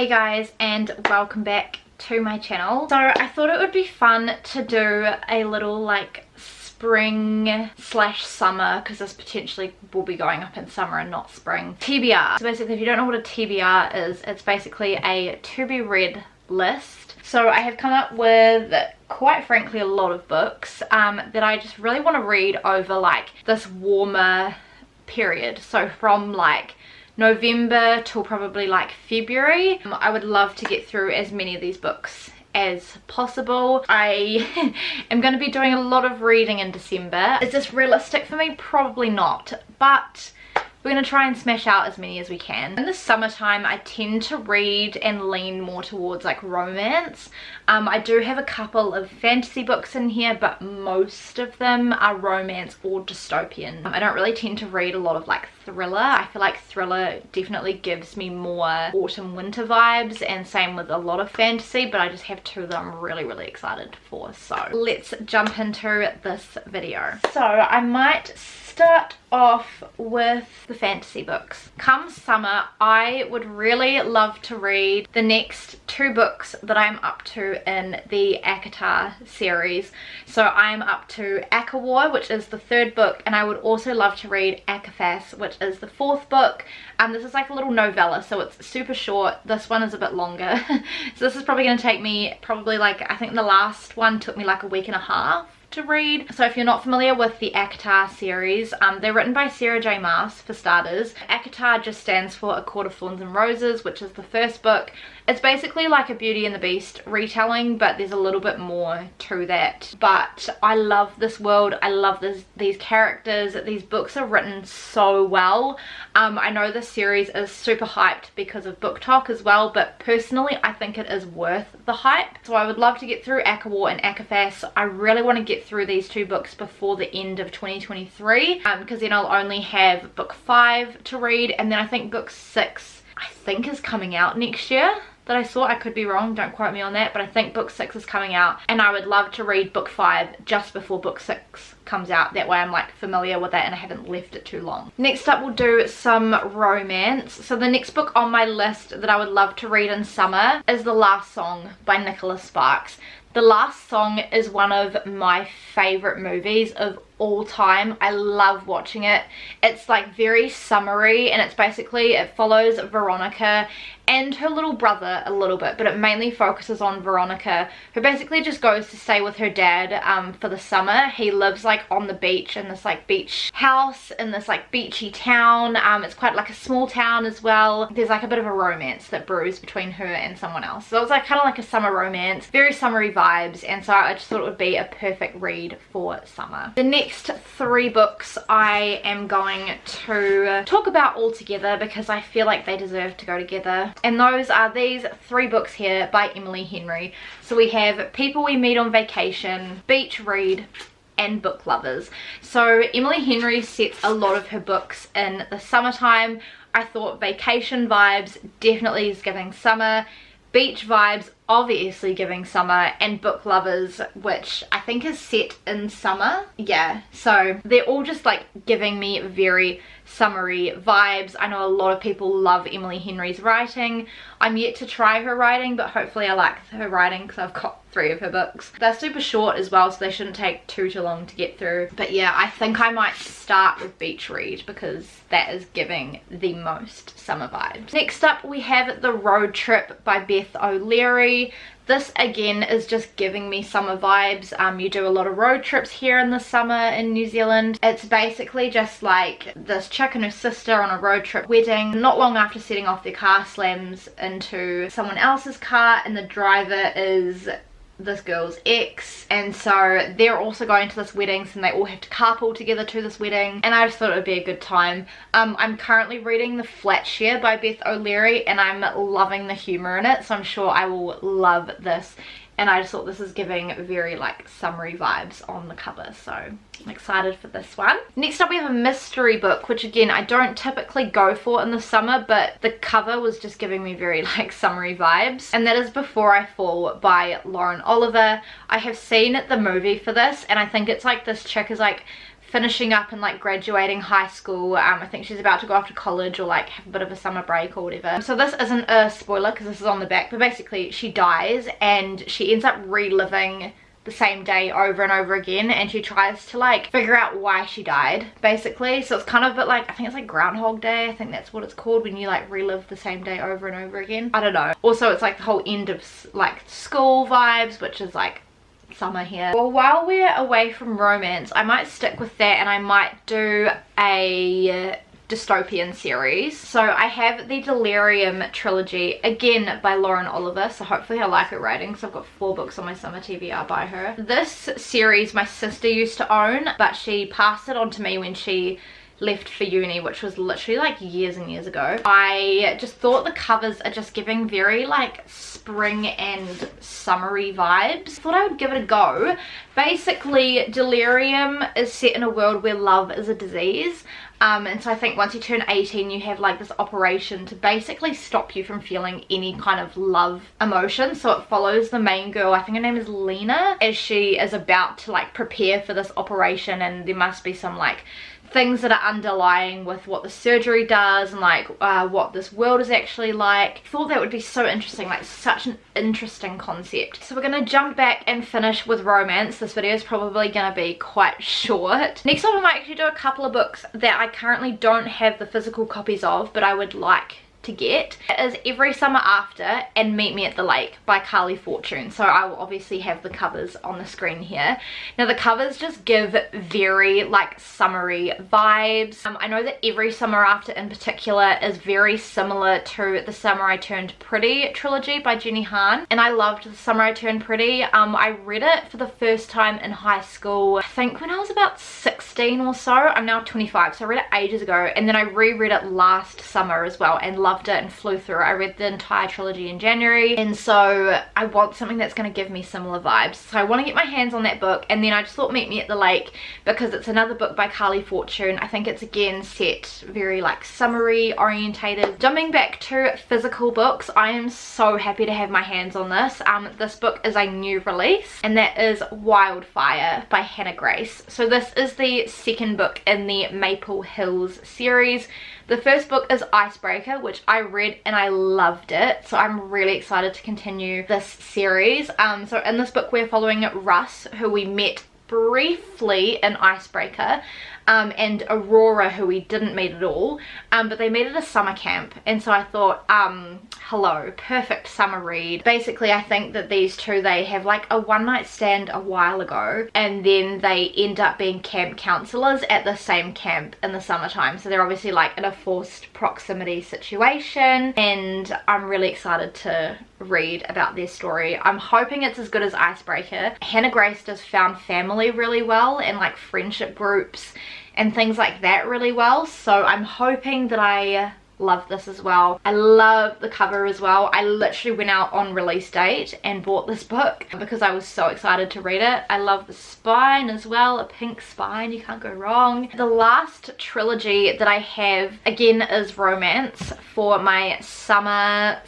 Hey guys, and welcome back to my channel. So I thought it would be fun to do a little like spring slash summer, because this potentially will be going up in summer and not spring, TBR. So basically, if you don't know what a TBR is, it's basically a to be read list. So I have come up with, quite frankly, a lot of books that I just really want to read over like this warmer period. So from like November till probably like February. I would love to get through as many of these books as possible. I am going to be doing a lot of reading in December. Is this realistic for me? Probably not, but we're going to try and smash out as many as we can. In the summertime, I tend to read and lean more towards like romance. I do have a couple of fantasy books in here, but most of them are romance or dystopian. I don't really tend to read a lot of like thriller. I feel like thriller definitely gives me more autumn winter vibes, and same with a lot of fantasy, but I just have two that I'm really excited for. So let's jump into this video. So I might start off with the fantasy books. Come summer, I would really love to read the next two books that I'm up to in the ACOTAR series. So I'm up to ACOWAR, which is the third book, and I would also love to read ACOFAS, which is the fourth book. This is like a little novella, so it's super short. This one is a bit longer. So this is probably going to take me probably like, I think the last one took me like a week and a half to read. So if you're not familiar with the ACOTAR series, they're written by Sarah J Maas for starters. ACOTAR just stands for A Court of Thorns and Roses, which is the first book. It's basically like a Beauty and the Beast retelling, but there's a little bit more to that. But I love this world. I love these characters. These books are written so well. I know this series is super hyped because of Book Talk as well, but personally I think it is worth the hype. So I would love to get through ACOWAR and ACOFAS. I really want to get through these two books before the end of 2023, because then I'll only have book 5 to read, and then I think book 6 I think is coming out next year. That I saw, I could be wrong, don't quote me on that, but I think book 6 is coming out, and I would love to read book 5 just before book 6 comes out. That way I'm like familiar with it and I haven't left it too long. Next up, we'll do some romance. So the next book on my list that I would love to read in summer is The Last Song by Nicholas Sparks. The Last Song is one of my favorite movies of all time. I love watching it. It's like very summery, and it's basically, it follows Veronica and her little brother a little bit, but it mainly focuses on Veronica, who basically just goes to stay with her dad for the summer. He lives like on the beach in this like beach house in this like beachy town. It's quite like a small town as well. There's like a bit of a romance that brews between her and someone else. So it's like kind of like a summer romance, very summery vibes, and so I just thought it would be a perfect read for summer. The next 3 books I am going to talk about all together because I feel like they deserve to go together, and those are these 3 books here by Emily Henry. So we have People We Meet on Vacation, Beach Read, and Book Lovers. So Emily Henry sets a lot of her books in the summertime. I thought Vacation vibes definitely is giving summer, Beach vibes obviously giving summer, and Book Lovers, which I think is set in summer. Yeah, so they're all just like giving me very summery vibes. I know a lot of people love Emily Henry's writing. I'm yet to try her writing, but hopefully I like her writing because I've got 3 of her books. They're super short as well, so they shouldn't take too long to get through. But yeah, I think I might start with Beach Read because that is giving the most summer vibes. Next up, we have The Road Trip by Beth O'Leary. This again is just giving me summer vibes. You do a lot of road trips here in the summer in New Zealand. It's basically just like this chick and her sister on a road trip wedding. Not long after setting off, their car slams into someone else's car, and the driver is this girl's ex, and so they're also going to this wedding, so they all have to carpool together to this wedding, and I just thought it would be a good time. I'm currently reading The Flat Share by Beth O'Leary, and I'm loving the humor in it, so I'm sure I will love this. And I just thought this is giving very like summery vibes on the cover, so I'm excited for this one. Next up, we have a mystery book, which again I don't typically go for in the summer, but the cover was just giving me very like summery vibes, and that is Before I Fall by Lauren Oliver. I have seen the movie for this, and I think it's like this chick is like finishing up and like graduating high school. I think she's about to go off to college or like have a bit of a summer break or whatever. So this isn't a spoiler because this is on the back, but basically she dies and she ends up reliving the same day over and over again, and she tries to like figure out why she died basically. So it's kind of a bit like, I think it's like Groundhog Day, I think that's what it's called, when you like relive the same day over and over again. I don't know. Also it's like the whole end of like school vibes, which is like summer here. Well, while we're away from romance, I might stick with that and I might do a dystopian series. So I have the Delirium trilogy, again by Lauren Oliver, so hopefully I like her writing, so I've got 4 books on my summer TBR by her. This series my sister used to own, but she passed it on to me when she left for uni, which was literally like years and years ago. I just thought the covers are just giving very like spring and summery vibes. Thought I would give it a go. Basically, Delirium is set in a world where love is a disease. And so I think once you turn 18 you have like this operation to basically stop you from feeling any kind of love emotion. So it follows the main girl, I think her name is Lena, as she is about to like prepare for this operation, and there must be some like things that are underlying with what the surgery does and like what this world is actually like. Thought that would be so interesting, like such an interesting concept. So we're gonna jump back and finish with romance. This video is probably gonna be quite short. Next up I might actually do a couple of books that I currently don't have the physical copies of, but I would like to get. It is Every Summer After and Meet Me at the Lake by Carly Fortune. So I will obviously have the covers on the screen here. Now the covers just give very like summery vibes. I know that Every Summer After in particular is very similar to the Summer I Turned Pretty trilogy by Jenny Han, and I loved the Summer I Turned Pretty. I read it for the first time in high school, I think when I was about 16 or so. I'm now 25, so I read it ages ago, and then I reread it last summer as well and loved it and flew through it. I read the entire trilogy in January, and so I want something that's going to give me similar vibes. So I want to get my hands on that book, and then I just thought Meet Me at the Lake because it's another book by Carly Fortune. I think it's again set very like summery orientated. Jumping back to physical books, I am so happy to have my hands on this. This book is a new release, and that is Wildfire by Hannah Grace. So this is the second book in the Maple Hills series. The first book is Icebreaker, which I read and I loved it, so I'm really excited to continue this series. So in this book we're following Russ, who we met briefly in Icebreaker, and Aurora, who we didn't meet at all, but they met at a summer camp, and so I thought, hello, perfect summer read. Basically I think that these two, they have like a one night stand a while ago, and then they end up being camp counselors at the same camp in the summertime, so they're obviously like in a forced proximity situation, and I'm really excited to read about their story. I'm hoping it's as good as Icebreaker. Hannah Grace does found family really well, and like friendship groups and things like that really well, so I'm hoping that I love this as well. I love the cover as well. I literally went out on release date and bought this book because I was so excited to read it. I love the spine as well, a pink spine, you can't go wrong. The last trilogy that I have again is romance for my spring/summer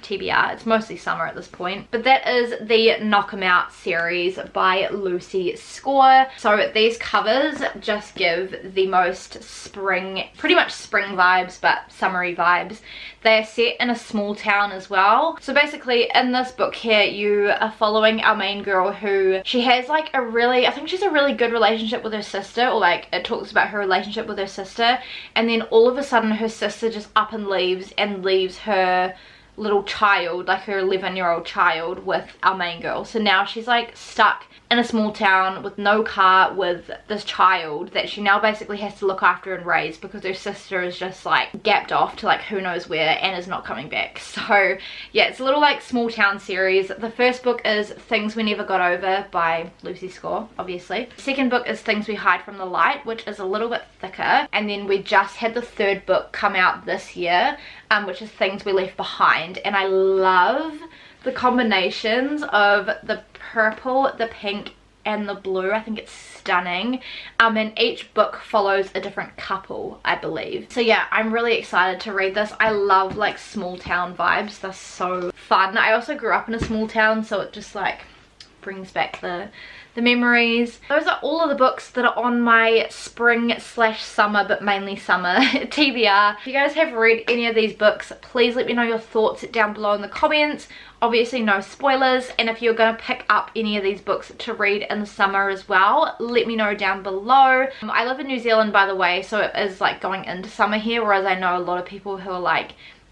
TBR. It's mostly summer at this point, but that is the Knock 'Em Out series by Lucy Score. So these covers just give the most spring, pretty much spring vibes, but summery vibes. They're set in a small town as well. So basically in this book here you are following our main girl, who she has like a really, I think she's a really good relationship with her sister, or like it talks about her relationship with her sister, and then all of a sudden her sister just up and leaves her little child, like her 11-year-old child, with our main girl. So now she's like stuck in a small town with no car with this child that she now basically has to look after and raise because her sister is just like gapped off to like who knows where and is not coming back. So yeah, it's a little like small town series. The first book is Things We Never Got Over by Lucy Score, obviously. The second book is Things We Hide From the Light, which is a little bit thicker, and then we just had the third book come out this year, which is Things We Left Behind, and I love the combinations of the purple, the pink, and the blue. I think it's stunning, and each book follows a different couple, I believe. So yeah, I'm really excited to read this. I love like small town vibes, they're so fun. I also grew up in a small town, so it just like brings back the memories. Those are all of the books that are on my spring/summer, but mainly summer TBR. If you guys have read any of these books, please let me know your thoughts down below in the comments. Obviously no spoilers, and if you're going to pick up any of these books to read in the summer as well, let me know down below. I live in New Zealand, by the way, so it is like going into summer here, whereas I know a lot of people who are like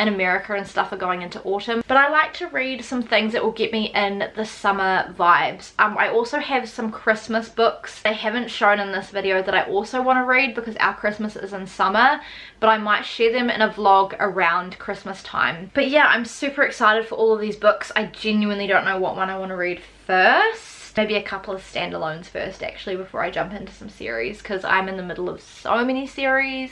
in America and stuff are going into autumn. But I like to read some things that will get me in the summer vibes. I also have some Christmas books I haven't shown in this video that I also want to read because our Christmas is in summer, but I might share them in a vlog around Christmas time. But yeah, I'm super excited for all of these books. I genuinely don't know what one I want to read first. Maybe a couple of standalones first actually before I jump into some series, because I'm in the middle of so many series.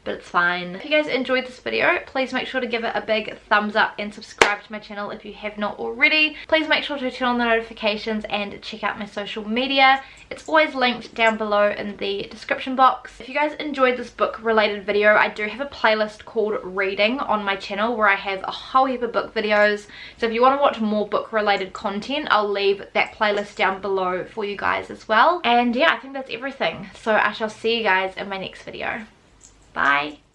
But it's fine. If you guys enjoyed this video, please make sure to give it a big thumbs up and subscribe to my channel if you have not already. Please make sure to turn on the notifications and check out my social media. It's always linked down below in the description box. If you guys enjoyed this book related video, I do have a playlist called Reading on my channel where I have a whole heap of book videos. So if you want to watch more book related content, I'll leave that playlist down below for you guys as well. And yeah, I think that's everything. So I shall see you guys in my next video. Bye.